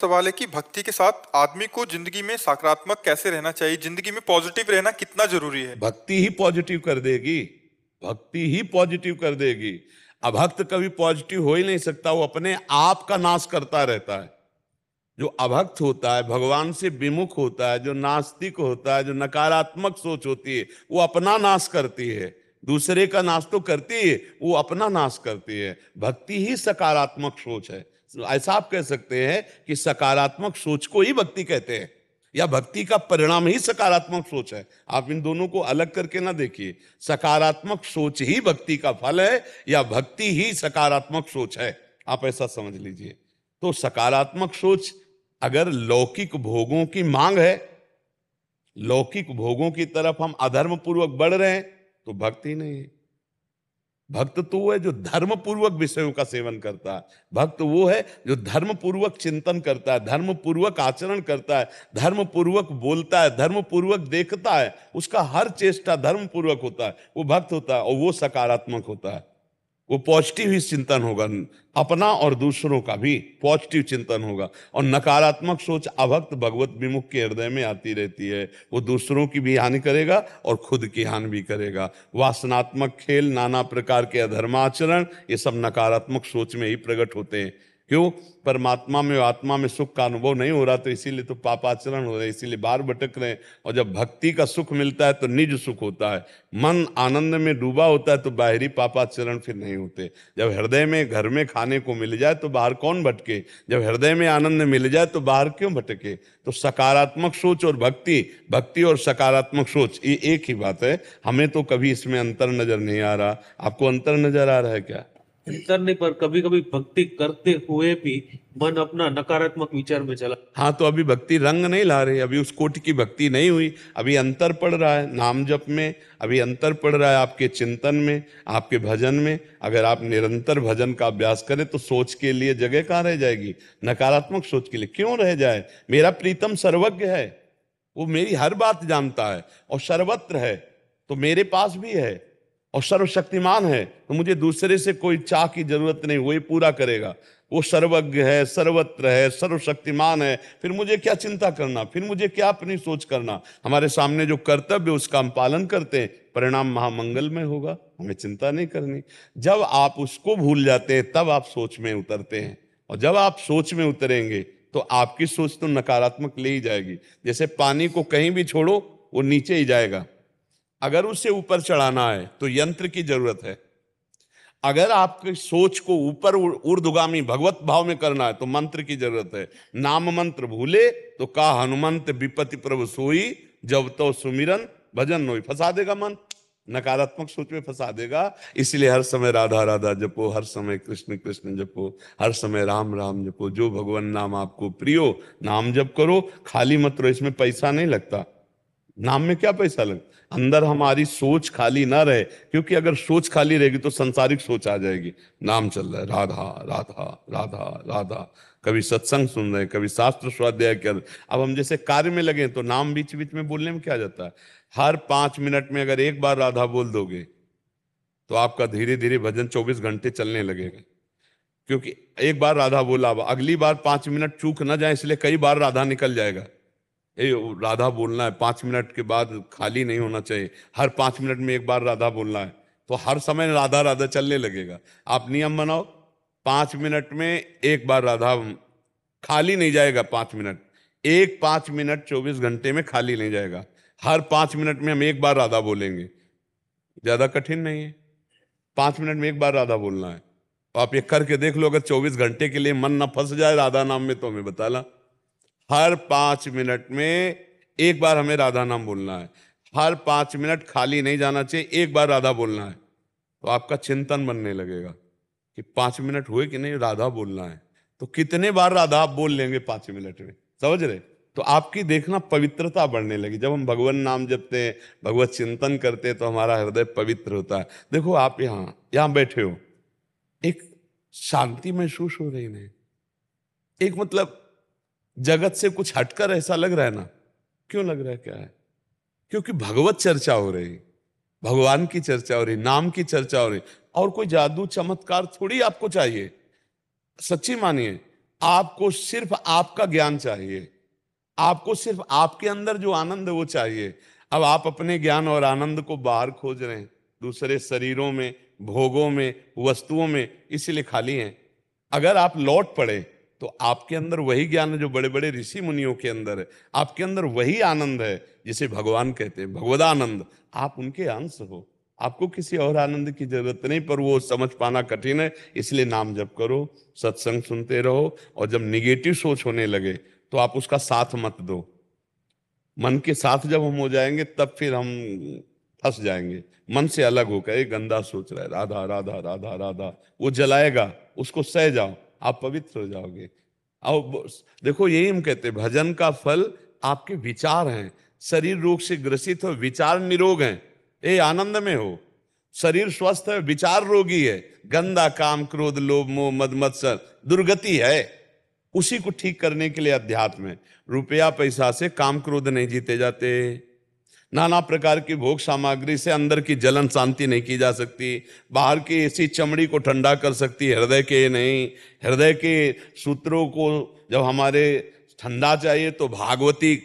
सवाल है कि भक्ति के साथ आदमी को जिंदगी में सकारात्मक कैसे रहना चाहिए, जिंदगी में पॉजिटिव रहना कितना जरूरी है। भक्ति ही पॉजिटिव कर देगी। भक्ति ही पॉजिटिव कर देगी। अभक्त कभी पॉजिटिव हो ही नहीं सकता, वो अपने आप का नाश करता रहता है। जो अभक्त होता है, भगवान से विमुख होता है, जो नास्तिक होता है, जो नकारात्मक सोच होती है, वो अपना नाश करती है। दूसरे का नाश तो करती है, वो अपना नाश करती है। भक्ति ही सकारात्मक सोच है। ऐसा आप कह सकते हैं कि सकारात्मक सोच को ही भक्ति कहते हैं, या भक्ति का परिणाम ही सकारात्मक सोच है। आप इन दोनों को अलग करके ना देखिए। सकारात्मक सोच ही भक्ति का फल है, या भक्ति ही सकारात्मक सोच है, आप ऐसा समझ लीजिए। तो सकारात्मक सोच, अगर लौकिक भोगों की मांग है, लौकिक भोगों की तरफ हम अधर्म पूर्वक बढ़ रहे हैं, तो भक्ति नहीं है। भक्त तो वो है जो धर्म पूर्वक विषयों का सेवन करता है। भक्त वो है जो धर्म पूर्वक चिंतन करता है, धर्म पूर्वक आचरण करता है, धर्म पूर्वक बोलता है, धर्म पूर्वक देखता है, उसका हर चेष्टा धर्म पूर्वक होता है, वो भक्त होता है। और वो सकारात्मक होता है, वो पॉजिटिव ही चिंतन होगा, अपना और दूसरों का भी पॉजिटिव चिंतन होगा। और नकारात्मक सोच अभक्त भगवत विमुख के हृदय में आती रहती है। वो दूसरों की भी हानि करेगा और खुद की हानि भी करेगा। वासनात्मक खेल, नाना प्रकार के अधर्माचरण, ये सब नकारात्मक सोच में ही प्रकट होते हैं। क्यों? परमात्मा में, आत्मा में सुख का अनुभव नहीं हो रहा, तो इसीलिए तो पापाचरण हो रहे, इसीलिए बाहर भटक रहे हैं। और जब भक्ति का सुख मिलता है तो निज सुख होता है, मन आनंद में डूबा होता है, तो बाहरी पापाचरण फिर नहीं होते। जब हृदय में, घर में खाने को मिल जाए तो बाहर कौन भटके, जब हृदय में आनंद मिल जाए तो बाहर क्यों भटके। तो सकारात्मक सोच और भक्ति, भक्ति और सकारात्मक सोच, ये एक ही बात है। हमें तो कभी इसमें अंतर नजर नहीं आ रहा। आपको अंतर नजर आ रहा है क्या? करने पर कभी कभी भक्ति करते हुए भी मन अपना नकारात्मक विचार में चला। हाँ, तो अभी भक्ति रंग नहीं ला रही, अभी उस कोटि की भक्ति नहीं हुई। अभी अंतर पड़ रहा है नाम जप में, अभी अंतर पड़ रहा है आपके चिंतन में, आपके भजन में। अगर आप निरंतर भजन का अभ्यास करें तो सोच के लिए जगह कहाँ रह जाएगी? नकारात्मक सोच के लिए क्यों रह जाए? मेरा प्रीतम सर्वज्ञ है, वो मेरी हर बात जानता है और सर्वत्र है, तो मेरे पास भी है, और सर्वशक्तिमान है, तो मुझे दूसरे से कोई चाह की जरूरत नहीं, वही पूरा करेगा। वो सर्वज्ञ है, सर्वत्र है, सर्वशक्तिमान है, फिर मुझे क्या चिंता करना, फिर मुझे क्या अपनी सोच करना। हमारे सामने जो कर्तव्य उसका हम पालन करते हैं, परिणाम महामंगल में होगा, हमें चिंता नहीं करनी। जब आप उसको भूल जाते हैं तब आप सोच में उतरते हैं, और जब आप सोच में उतरेंगे तो आपकी सोच तो नकारात्मक ले ही जाएगी। जैसे पानी को कहीं भी छोड़ो वो नीचे ही जाएगा, अगर उसे ऊपर चढ़ाना है तो यंत्र की जरूरत है। अगर आपकी सोच को ऊपर ऊर्ध्वगामी भगवत भाव में करना है तो मंत्र की जरूरत है। नाम मंत्र भूले तो का हनुमंत विपत्ति प्रभु सोई, जब तो सुमिरन भजन नोई। फंसा देगा मन, नकारात्मक सोच में फंसा देगा। इसलिए हर समय राधा राधा जपो, हर समय कृष्ण कृष्ण जपो, हर समय राम राम जपो। जो भगवान नाम आपको प्रियो, नाम जप करो, खाली मत रहो। इसमें पैसा नहीं लगता, नाम में क्या पैसा लग। अंदर हमारी सोच खाली ना रहे, क्योंकि अगर सोच खाली रहेगी तो संसारिक सोच आ जाएगी। नाम चल रहा है, राधा राधा राधा राधा, कभी सत्संग सुन रहे हैं, कभी शास्त्र स्वाध्याय कर। अब हम जैसे कार्य में लगे तो नाम बीच बीच में बोलने में क्या जाता है। हर 5 मिनट में अगर एक बार राधा बोल दोगे तो आपका धीरे धीरे भजन 24 घंटे चलने लगेगा। क्योंकि एक बार राधा बोला, अब अगली बार 5 मिनट चूक ना जाए, इसलिए कई बार राधा निकल जाएगा। ये राधा बोलना है, 5 मिनट के बाद खाली नहीं होना चाहिए, हर 5 मिनट में एक बार राधा बोलना है, तो हर समय राधा राधा चलने लगेगा। आप नियम बनाओ, 5 मिनट में एक बार राधा, खाली नहीं जाएगा 5 मिनट, एक 5 मिनट 24 घंटे में खाली नहीं जाएगा। हर 5 मिनट में हम एक बार राधा बोलेंगे, ज्यादा कठिन नहीं है। 5 मिनट में एक बार राधा बोलना है, तो आप ये करके देख लो। अगर 24 घंटे के लिए मन ना फंस जाए राधा नाम में तो हमें बताना। हर 5 मिनट में एक बार हमें राधा नाम बोलना है, हर 5 मिनट खाली नहीं जाना चाहिए, एक बार राधा बोलना है। तो आपका चिंतन बनने लगेगा कि 5 मिनट हुए कि नहीं, राधा बोलना है। तो कितने बार राधा आप बोल लेंगे 5 मिनट में, समझ रहे? तो आपकी देखना पवित्रता बढ़ने लगी। जब हम भगवान नाम जपते हैं, भगवत चिंतन करते हैं, तो हमारा हृदय पवित्र होता है। देखो आप यहाँ यहाँ बैठे हो, एक शांति महसूस हो रही है, एक मतलब जगत से कुछ हटकर ऐसा लग रहा है ना। क्यों लग रहा है? क्या है? क्योंकि भगवत चर्चा हो रही, भगवान की चर्चा हो रही, नाम की चर्चा हो रही। और कोई जादू चमत्कार थोड़ी आपको चाहिए। सच्ची मानिए, आपको सिर्फ आपका ज्ञान चाहिए, आपको सिर्फ आपके अंदर जो आनंद है वो चाहिए। अब आप अपने ज्ञान और आनंद को बाहर खोज रहे हैं, दूसरे शरीरों में, भोगों में, वस्तुओं में, इसीलिए खाली हैं। अगर आप लौट पड़े तो आपके अंदर वही ज्ञान है जो बड़े बड़े ऋषि मुनियों के अंदर है, आपके अंदर वही आनंद है जिसे भगवान कहते हैं, भगवदानंद। आप उनके अंश हो, आपको किसी और आनंद की जरूरत नहीं, पर वो समझ पाना कठिन है। इसलिए नाम जप करो, सत्संग सुनते रहो, और जब निगेटिव सोच होने लगे तो आप उसका साथ मत दो। मन के साथ जब हम हो जाएंगे तब फिर हम फंस जाएंगे। मन से अलग होकर, ये गंदा सोच रहा है, राधा राधा राधा राधा, वो जलाएगा, उसको सह जाओ, आप पवित्र हो जाओगे। अब देखो, यही हम कहते हैं, भजन का फल आपके विचार हैं। शरीर रोग से ग्रसित हो, विचार निरोग हैं, ये आनंद में हो। शरीर स्वस्थ है, विचार रोगी है, गंदा काम, क्रोध, लोभ, मोह, मद मत्सर, दुर्गति है। उसी को ठीक करने के लिए अध्यात्म है। रुपया पैसा से काम क्रोध नहीं जीते जाते, नाना प्रकार की भोग सामग्री से अंदर की जलन शांति नहीं की जा सकती। बाहर की ऐसी चमड़ी को ठंडा कर सकती है, हृदय के नहीं। हृदय के सूत्रों को जब हमारे ठंडा चाहिए तो भागवती,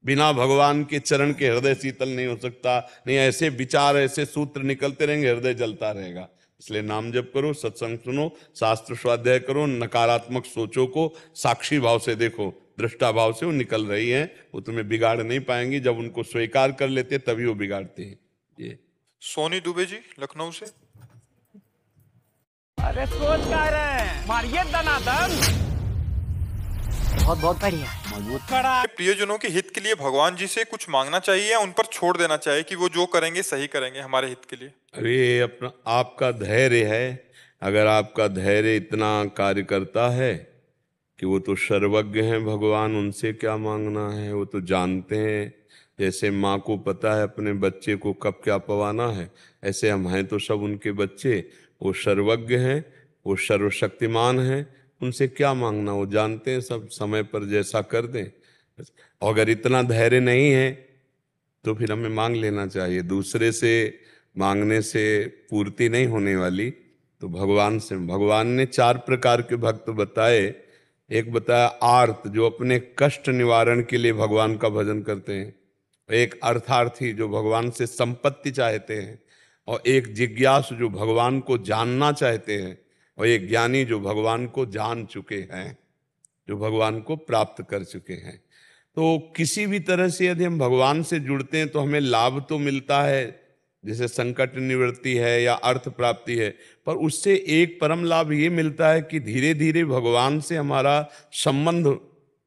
बिना भगवान के चरण के हृदय शीतल नहीं हो सकता। नहीं, ऐसे विचार, ऐसे सूत्र निकलते रहेंगे, हृदय जलता रहेगा। इसलिए नाम जप करो, सत्संग सुनो, शास्त्र स्वाध्याय करो, नकारात्मक सोचों को साक्षी भाव से देखो, दृष्टा भाव से वो निकल रही हैं, वो तुम्हें बिगाड़ नहीं पाएंगी। जब उनको स्वीकार कर लेते तभी वो बिगाड़ते हैं। ये सोनी दुबे जी लखनऊ से। अरे सोच क्या रहे हैं, मारिए दनादन। बहुत बहुत बढ़िया, मजबूत कड़ा। प्रियजनों के हित के लिए भगवान जी से कुछ मांगना चाहिए या उन पर छोड़ देना चाहिए कि वो जो करेंगे सही करेंगे हमारे हित के लिए? अरे अपना आपका धैर्य है, अगर आपका धैर्य इतना कार्य करता है कि वो तो सर्वज्ञ हैं भगवान, उनसे क्या मांगना है, वो तो जानते हैं। जैसे माँ को पता है अपने बच्चे को कब क्या पवाना है, ऐसे हम हैं तो सब उनके बच्चे। वो सर्वज्ञ हैं, वो सर्वशक्तिमान हैं, उनसे क्या मांगना, वो जानते हैं सब, समय पर जैसा कर दें। और अगर इतना धैर्य नहीं है तो फिर हमें मांग लेना चाहिए। दूसरे से मांगने से पूर्ति नहीं होने वाली, तो भगवान से। भगवान ने 4 प्रकार के भक्त बताए। एक बताया आर्त, जो अपने कष्ट निवारण के लिए भगवान का भजन करते हैं। एक अर्थार्थी, जो भगवान से संपत्ति चाहते हैं। और एक जिज्ञासु, जो भगवान को जानना चाहते हैं। और एक ज्ञानी, जो भगवान को जान चुके हैं, जो भगवान को प्राप्त कर चुके हैं। तो किसी भी तरह से यदि हम भगवान से जुड़ते हैं तो हमें लाभ तो मिलता है, जैसे संकट निवृत्ति है या अर्थ प्राप्ति है, पर उससे एक परम लाभ ये मिलता है कि धीरे धीरे भगवान से हमारा संबंध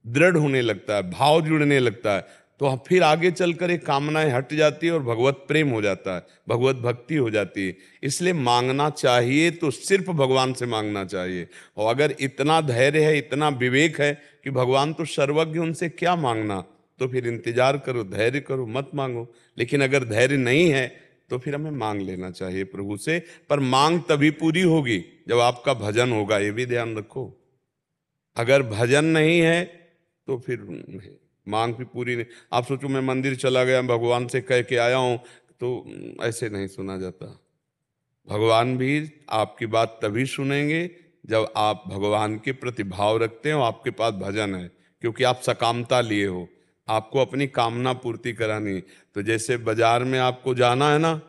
दृढ़ होने लगता है, भाव जुड़ने लगता है। तो फिर आगे चलकर एक कामनाएं हट जाती है और भगवत प्रेम हो जाता है, भगवत भक्ति हो जाती है। इसलिए मांगना चाहिए तो सिर्फ भगवान से मांगना चाहिए। और अगर इतना धैर्य है, इतना विवेक है कि भगवान तो सर्वज्ञ, उनसे क्या मांगना, तो फिर इंतजार करो, धैर्य करो, मत मांगो। लेकिन अगर धैर्य नहीं है तो फिर हमें मांग लेना चाहिए प्रभु से। पर मांग तभी पूरी होगी जब आपका भजन होगा, ये भी ध्यान रखो। अगर भजन नहीं है तो फिर मांग भी पूरी नहीं। आप सोचो मैं मंदिर चला गया, भगवान से कह के आया हूं, तो ऐसे नहीं सुना जाता। भगवान भी आपकी बात तभी सुनेंगे जब आप भगवान के प्रति भाव रखते हो, आपके पास भजन है, क्योंकि आप सकामता लिए हो, आपको अपनी कामना पूर्ति करानी। तो जैसे बाजार में आपको जाना है ना,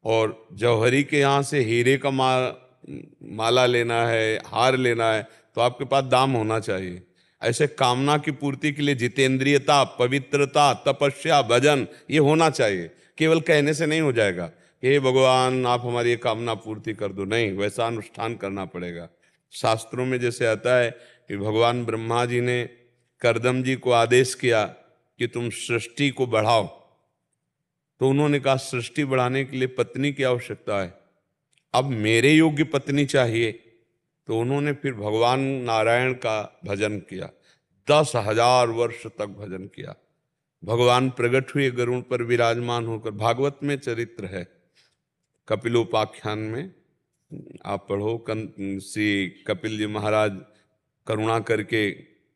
और जौहरी के यहाँ से हीरे का माला लेना है, हार लेना है, तो आपके पास दाम होना चाहिए। ऐसे कामना की पूर्ति के लिए जितेंद्रियता, पवित्रता, तपस्या, भजन, ये होना चाहिए। केवल कहने से नहीं हो जाएगा कि हे भगवान आप हमारी ये कामना पूर्ति कर दो, नहीं, वैसा अनुष्ठान करना पड़ेगा। शास्त्रों में जैसे आता है कि भगवान ब्रह्मा जी ने कर्दम जी को आदेश किया कि तुम सृष्टि को बढ़ाओ, तो उन्होंने कहा सृष्टि बढ़ाने के लिए पत्नी की आवश्यकता है, अब मेरे योग्य पत्नी चाहिए। तो उन्होंने फिर भगवान नारायण का भजन किया, 10,000 वर्ष तक भजन किया। भगवान प्रकट हुए गरुड़ पर विराजमान होकर। भागवत में चरित्र है, कपिलोपाख्यान में आप पढ़ो, श्री कपिल जी महाराज करुणा करके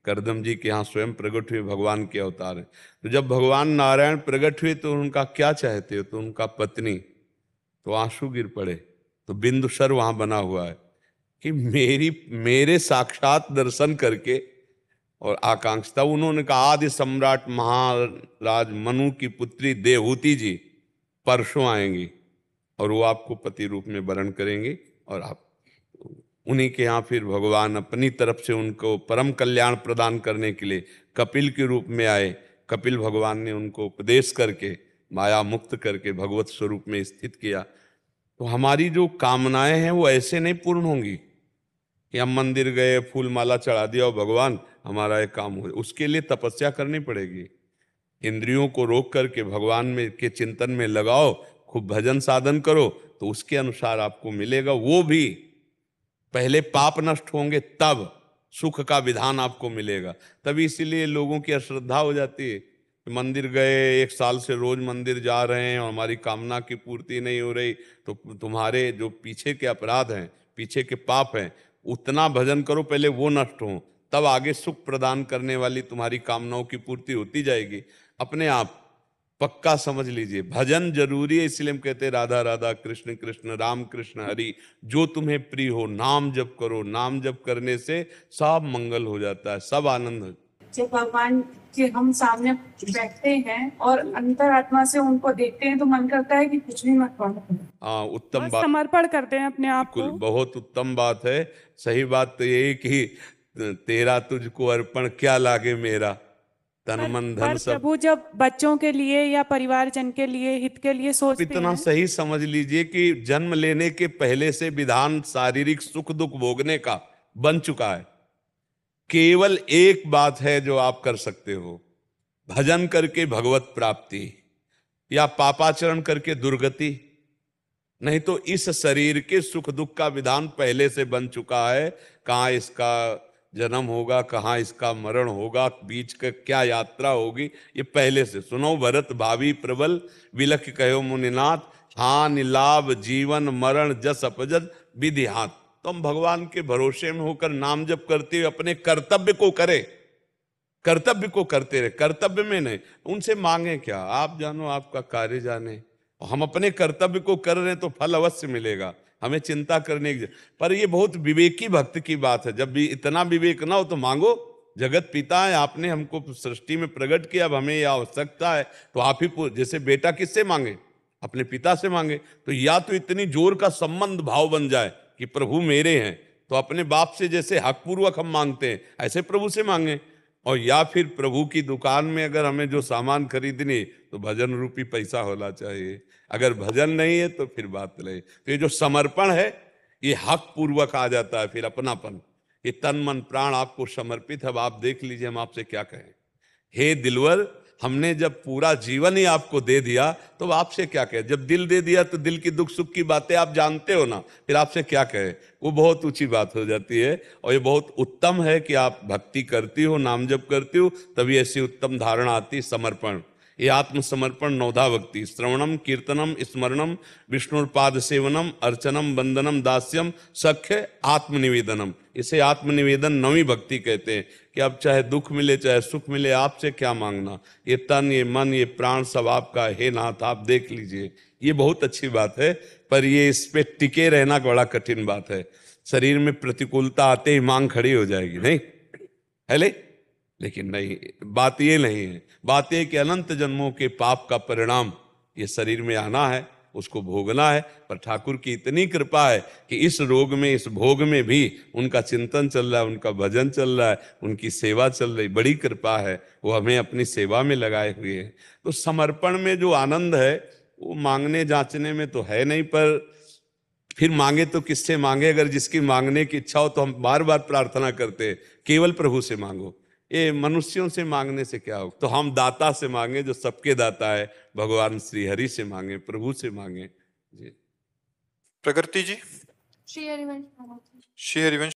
कर्दम जी के यहाँ स्वयं प्रकट हुए, भगवान के अवतार है। तो जब भगवान नारायण प्रकट हुए तो उनका क्या चाहते हो, तो उनका पत्नी, तो आंसू गिर पड़े। तो बिंदुसर वहाँ बना हुआ है, कि मेरे साक्षात दर्शन करके, और आकांक्षता उन्होंने कहा आदि सम्राट महाराज मनु की पुत्री देवहूति जी परसों आएंगी और वो आपको पति रूप में वरण करेंगे, और आप उन्हीं के यहाँ फिर भगवान अपनी तरफ से उनको परम कल्याण प्रदान करने के लिए कपिल के रूप में आए। कपिल भगवान ने उनको उपदेश करके माया मुक्त करके भगवत स्वरूप में स्थित किया। तो हमारी जो कामनाएं हैं वो ऐसे नहीं पूर्ण होंगी कि हम मंदिर गए फूल माला चढ़ा दिया और भगवान हमारा एक काम हो, उसके लिए तपस्या करनी पड़ेगी। इंद्रियों को रोक करके भगवान में के चिंतन में लगाओ, खूब भजन साधन करो, तो उसके अनुसार आपको मिलेगा। वो भी पहले पाप नष्ट होंगे तब सुख का विधान आपको मिलेगा। तभी इसीलिए लोगों की अश्रद्धा हो जाती है। मंदिर गए, 1 साल से रोज मंदिर जा रहे हैं और हमारी कामना की पूर्ति नहीं हो रही, तो तुम्हारे जो पीछे के अपराध हैं, पीछे के पाप हैं, उतना भजन करो पहले वो नष्ट हो, तब आगे सुख प्रदान करने वाली तुम्हारी कामनाओं की पूर्ति होती जाएगी अपने आप। पक्का समझ लीजिए, भजन जरूरी है। इसलिए हम कहते हैं राधा राधा कृष्ण कृष्ण राम कृष्ण हरि, जो तुम्हें प्रिय हो नाम जप करो। नाम जप करने से सब मंगल हो जाता है, सब आनंद हो। जब भगवान के हम सामने बैठते हैं और अंतरात्मा से उनको देखते हैं तो मन करता है कि कुछ भी मत करो। हाँ, उत्तम बस बात, समर्पण करते हैं अपने आप को। बिल्कुल बहुत उत्तम बात है। सही बात तो यही कि तेरा तुझको अर्पण क्या लागे मेरा, तन मन धन पर सब। प्रभु जब बच्चों के लिए या परिवारजन के लिए हित के लिए सोचते इतना हैं, सही समझ लीजिए कि जन्म लेने के पहले से विधान शारीरिक सुख दुख भोगने का बन चुका है। केवल एक बात है जो आप कर सकते हो, भजन करके भगवत प्राप्ति या पापाचरण करके दुर्गति। नहीं तो इस शरीर के सुख दुख का विधान पहले से बन चुका है। कहाँ इसका जन्म होगा, कहाँ इसका मरण होगा, बीच का क्या यात्रा होगी, ये पहले से। सुनो भरत भावी प्रबल विलख कहो मुनिनाथ, हानि लाभ जीवन मरण जस अपजद विधि हाथ। तो हम भगवान के भरोसे में होकर नाम जप करते हुए अपने कर्तव्य को करें, कर्तव्य को करते रहे, कर्तव्य में नहीं। उनसे मांगे क्या, आप जानो आपका कार्य जाने। हम अपने कर्तव्य को कर रहे हैं तो फल अवश्य मिलेगा, हमें चिंता करने की। पर ये बहुत विवेकी भक्त की बात है। जब भी इतना विवेक ना हो तो मांगो। जगत पिता है, आपने हमको सृष्टि में प्रकट किया, अब हमें यह आवश्यकता है तो आप ही, जैसे बेटा किससे मांगे, अपने पिता से मांगे। तो या तो इतनी जोर का संबंध भाव बन जाए कि प्रभु मेरे हैं, तो अपने बाप से जैसे हक पूर्वक हम मांगते हैं ऐसे प्रभु से मांगे। और या फिर प्रभु की दुकान में अगर हमें जो सामान खरीदनी तो भजन रूपी पैसा होना चाहिए। अगर भजन नहीं है तो फिर बात नहीं। तो ये जो समर्पण है ये हक पूर्वक आ जाता है, फिर अपनापन, ये तन मन प्राण आपको समर्पित है। अब आप देख लीजिए हम आपसे क्या कहें। हे दिलवर, हमने जब पूरा जीवन ही आपको दे दिया तो आपसे क्या कहे। जब दिल दे दिया तो दिल की दुख सुख की बातें आप जानते हो ना, फिर आपसे क्या कहे। वो बहुत ऊंची बात हो जाती है। और ये बहुत उत्तम है कि आप भक्ति करती हो, नाम जप करती हो, तभी ऐसी उत्तम धारणा आती, समर्पण। ये आत्मसमर्पण नौधा भक्ति, श्रवणम कीर्तनम स्मरणम विष्णुपाद सेवनम अर्चनम वंदनम दास्यम सख्य आत्मनिवेदनम। इसे आत्मनिवेदन नवी भक्ति कहते हैं। कि अब चाहे दुख मिले चाहे सुख मिले, आपसे क्या मांगना, ये तन ये मन ये प्राण सब आपका हे नाथ। आप देख लीजिए, ये बहुत अच्छी बात है, पर ये इस पे टिके रहना बड़ा कठिन बात है। शरीर में प्रतिकूलता आते ही मांग खड़ी हो जाएगी, नहीं है ले? लेकिन नहीं, बात ये नहीं है। बात यह कि अनंत जन्मों के पाप का परिणाम ये शरीर में आना है, उसको भोगना है। पर ठाकुर की इतनी कृपा है कि इस रोग में, इस भोग में भी उनका चिंतन चल रहा है, उनका भजन चल रहा है, उनकी सेवा चल रही। बड़ी कृपा है, वो हमें अपनी सेवा में लगाए हुए हैं। तो समर्पण में जो आनंद है वो मांगने जांचने में तो है नहीं। पर फिर मांगे तो किससे मांगे? अगर जिसकी मांगने की इच्छा हो तो हम बार बार प्रार्थना करते हैं, केवल प्रभु से मांगो। ये मनुष्यों से मांगने से क्या हो? तो हम दाता से मांगे, जो सबके दाता है, भगवान श्री हरि से मांगे, प्रभु से मांगे। जी प्रकृति जी, श्री हरिवंश। श्री हरिवंश